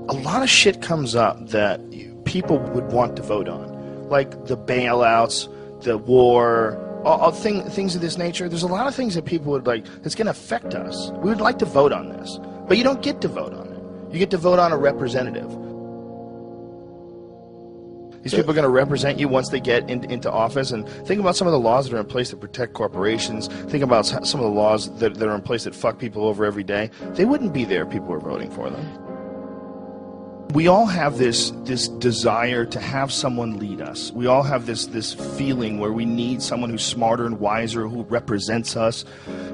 a lot of shit comes up that people would want to vote on, like the bailouts, the war, all things of this nature. There's a lot of things that people would like that's going to affect us. We would like to vote on this, but you don't get to vote on it. You get to vote on a representative. These people are going to represent you once they get into office. And think about some of the laws that are in place that protect corporations. Think about some of the laws that are in place that fuck people over every day. They wouldn't be there if people were voting for them. We all have this desire to have someone lead us. We all have this feeling where we need someone who's smarter and wiser, who represents us.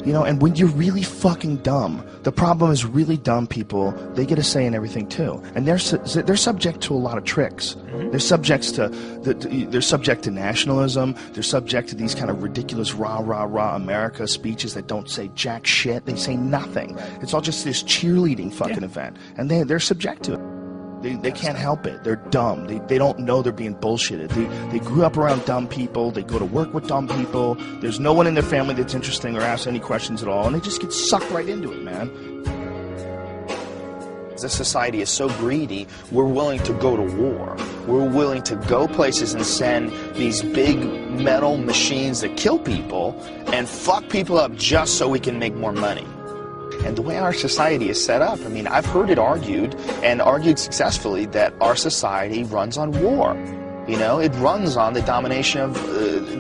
You know, and when you're really fucking dumb, the problem is really dumb people, they get a say in everything too. And they're subject to a lot of tricks. They're subject to nationalism. They're subject to these kind of ridiculous rah, rah, rah America speeches that don't say jack shit. They say nothing. It's all just this cheerleading fucking event. And they're subject to it. They can't help it. They're dumb. They don't know they're being bullshitted. They grew up around dumb people. They go to work with dumb people. There's no one in their family that's interesting or asks any questions at all. And they just get sucked right into it, man. This society is so greedy, we're willing to go to war. We're willing to go places and send these big metal machines that kill people and fuck people up just so we can make more money. And the way our society is set up, I mean, I've heard it argued, and argued successfully, that our society runs on war. You know, it runs on the domination of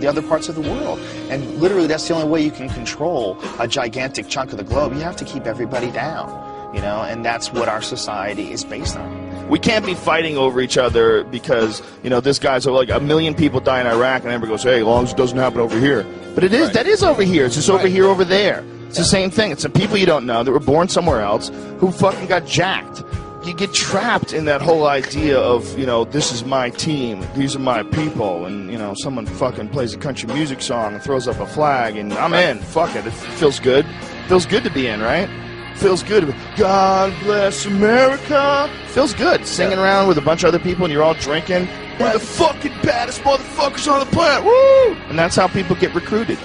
the other parts of the world. And literally, that's the only way you can control a gigantic chunk of the globe. You have to keep everybody down, you know, and that's what our society is based on. We can't be fighting over each other because, you know, this guy's like 1 million people die in Iraq, and everybody goes, hey, as long as it doesn't happen over here. But it is, right. That is over here. It's just over here, over there. It's the same thing. It's the people you don't know that were born somewhere else who fucking got jacked. You get trapped in that whole idea of, you know, this is my team, these are my people, and, you know, someone fucking plays a country music song and throws up a flag, and I'm in. Fuck it. It feels good. Feels good to be in, right? Feels good. God bless America. Feels good. Singing around with a bunch of other people and you're all drinking. We're the fucking baddest motherfuckers on the planet. Woo! And that's how people get recruited.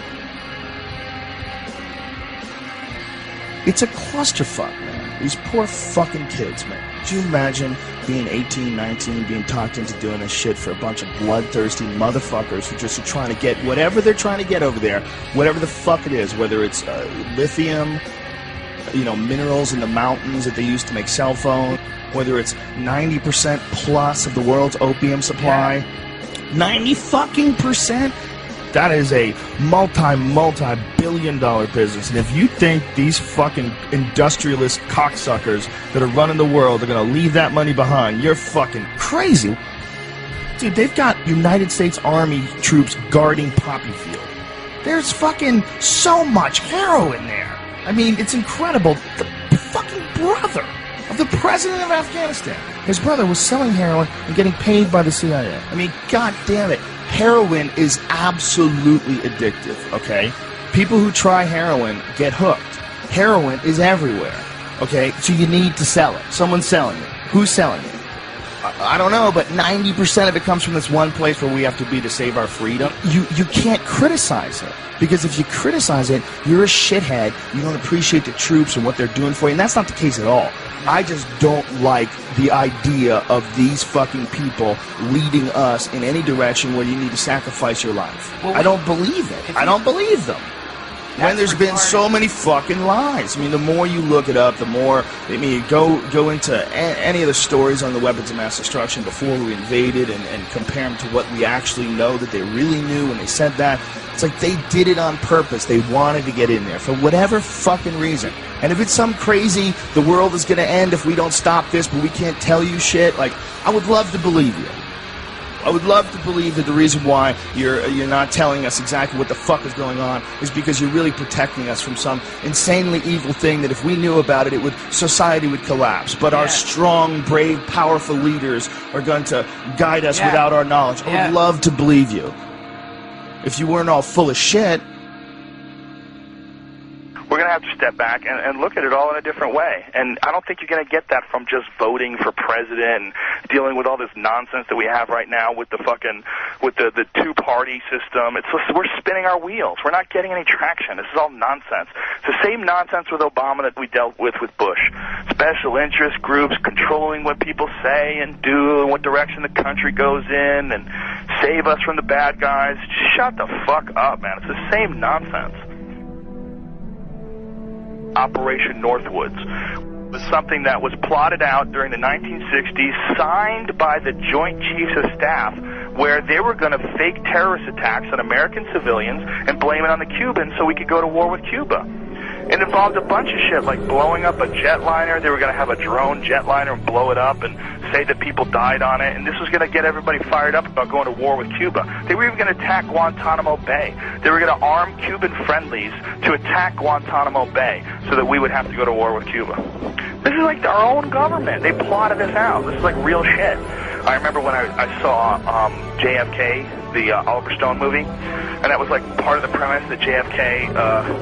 It's a clusterfuck, man. These poor fucking kids, man. Could you imagine being 18, 19, being talked into doing this shit for a bunch of bloodthirsty motherfuckers who just are trying to get whatever they're trying to get over there, whatever the fuck it is, whether it's lithium, you know, minerals in the mountains that they use to make cell phones, whether it's 90% plus of the world's opium supply, 90 fucking percent. That is a multi-billion-dollar business. And if you think these fucking industrialist cocksuckers that are running the world are going to leave that money behind, you're fucking crazy. Dude, they've got United States Army troops guarding Poppy Field. There's fucking so much heroin there. I mean, it's incredible. The fucking brother of the president of Afghanistan, his brother was selling heroin and getting paid by the CIA. I mean, god damn it. Heroin is absolutely addictive, okay? People who try heroin get hooked. Heroin is everywhere, okay? So you need to sell it. Someone's selling it. Who's selling it? I don't know, but 90% of it comes from this one place where we have to be to save our freedom. You can't criticize it, because if you criticize it, you're a shithead. You don't appreciate the troops and what they're doing for you, and that's not the case at all. I just don't like the idea of these fucking people leading us in any direction where you need to sacrifice your life. Well, I don't believe it. I don't believe them. When there's been so many fucking lies. I mean, the more you look it up, the more, I mean, go into any of the stories on the weapons of mass destruction before we invaded and compare them to what we actually know that they really knew when they said that. It's like they did it on purpose. They wanted to get in there for whatever fucking reason. And if it's some crazy, the world is going to end if we don't stop this, but we can't tell you shit, like, I would love to believe you. I would love to believe that the reason why you're not telling us exactly what the fuck is going on is because you're really protecting us from some insanely evil thing that if we knew about it, society would collapse. But our strong, brave, powerful leaders are going to guide us without our knowledge. I would love to believe you. If you weren't all full of shit. We're going to have to step back and look at it all in a different way. And I don't think you're going to get that from just voting for president and dealing with all this nonsense that we have right now with the the two-party system. It's just, we're spinning our wheels. We're not getting any traction. This is all nonsense. It's the same nonsense with Obama that we dealt with Bush. Special interest groups controlling what people say and do and what direction the country goes in and save us from the bad guys. Just shut the fuck up, man. It's the same nonsense. Operation Northwoods was something that was plotted out during the 1960s, signed by the Joint Chiefs of Staff, where they were going to fake terrorist attacks on American civilians and blame it on the Cubans so we could go to war with Cuba. It involved a bunch of shit, like blowing up a jetliner. They were going to have a drone jetliner and blow it up and say that people died on it, and this was going to get everybody fired up about going to war with Cuba. They were even going to attack Guantanamo Bay. They were going to arm Cuban friendlies to attack Guantanamo Bay so that we would have to go to war with Cuba. This is like our own government. They plotted this out. This is like real shit. I remember when I saw JFK, the Oliver Stone movie, and that was like part of the premise that JFK,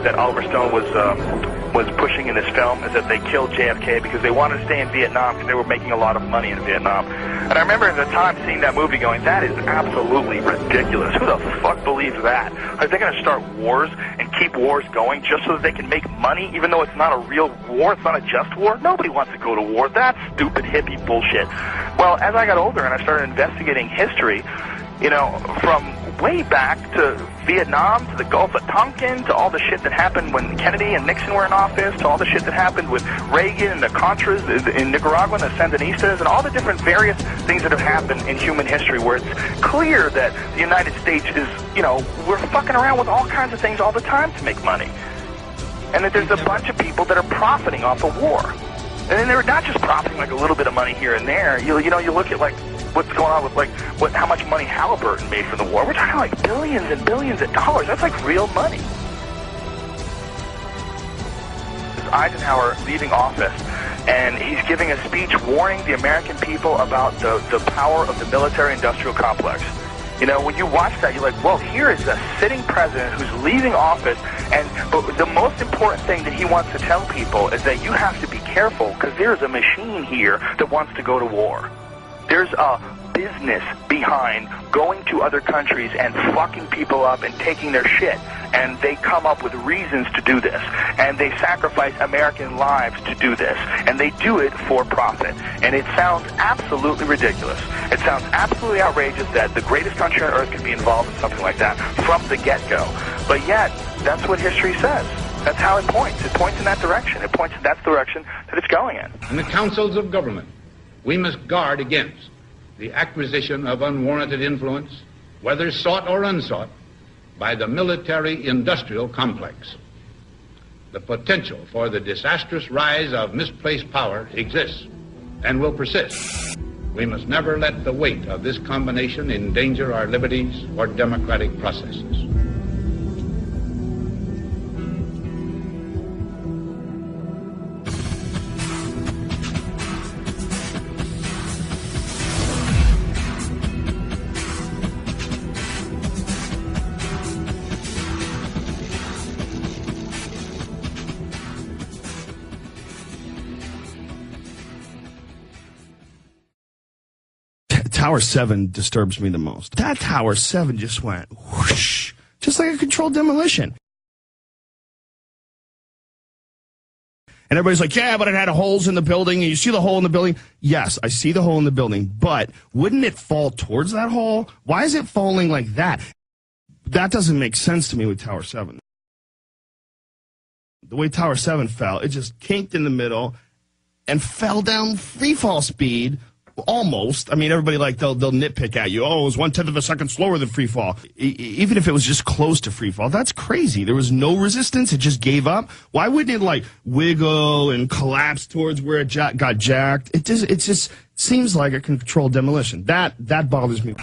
that Oliver Stone was pushing in this film, is that they killed JFK because they wanted to stay in Vietnam because they were making a lot of money in Vietnam. And I remember at the time seeing that movie going, that is absolutely ridiculous. Who the fuck believes that? Are they going to start wars and keep wars going just so that they can make money, even though it's not a real war, it's not a just war? Nobody wants to go to war. That's stupid hippie bullshit. Well, as I got older and I started investigating history, you know, from way back to Vietnam, to the Gulf of Tonkin, to all the shit that happened when Kennedy and Nixon were in office, to all the shit that happened with Reagan and the Contras in Nicaragua and the Sandinistas, and all the different various things that have happened in human history where it's clear that the United States is, you know, we're fucking around with all kinds of things all the time to make money. And that there's a bunch of people that are profiting off of war. And then they're not just profiting like a little bit of money here and there. You know, you look at like what's going on with like how much money Halliburton made from the war. We're talking like billions and billions of dollars. That's like real money. Eisenhower leaving office, and he's giving a speech warning the American people about the power of the military-industrial complex. You know, when you watch that, you're like, well, here is a sitting president who's leaving office, and the most important thing that he wants to tell people is that you have to be careful because there's a machine here that wants to go to war. There's a business behind going to other countries and fucking people up and taking their shit. And they come up with reasons to do this. And they sacrifice American lives to do this. And they do it for profit. And it sounds absolutely ridiculous. It sounds absolutely outrageous that the greatest country on earth can be involved in something like that from the get-go. But yet, that's what history says. That's how it points. It points in that direction. It points in that direction that it's going in. In the councils of government, we must guard against the acquisition of unwarranted influence, whether sought or unsought, by the military-industrial complex. The potential for the disastrous rise of misplaced power exists and will persist. We must never let the weight of this combination endanger our liberties or democratic processes. Tower 7 disturbs me the most. That Tower 7 just went whoosh, just like a controlled demolition. And everybody's like, yeah, but it had holes in the building, and you see the hole in the building. Yes, I see the hole in the building, but wouldn't it fall towards that hole? Why is it falling like that? That doesn't make sense to me with Tower 7. The way Tower 7 fell, it just kinked in the middle and fell down free fall speed. Almost. I mean, everybody, like, they'll nitpick at you. Oh, it was 1/10 of a second slower than free fall. Even if it was just close to free fall, that's crazy. There was no resistance. It just gave up. Why wouldn't it, like, wiggle and collapse towards where it got jacked? It just seems like a controlled demolition. That bothers me.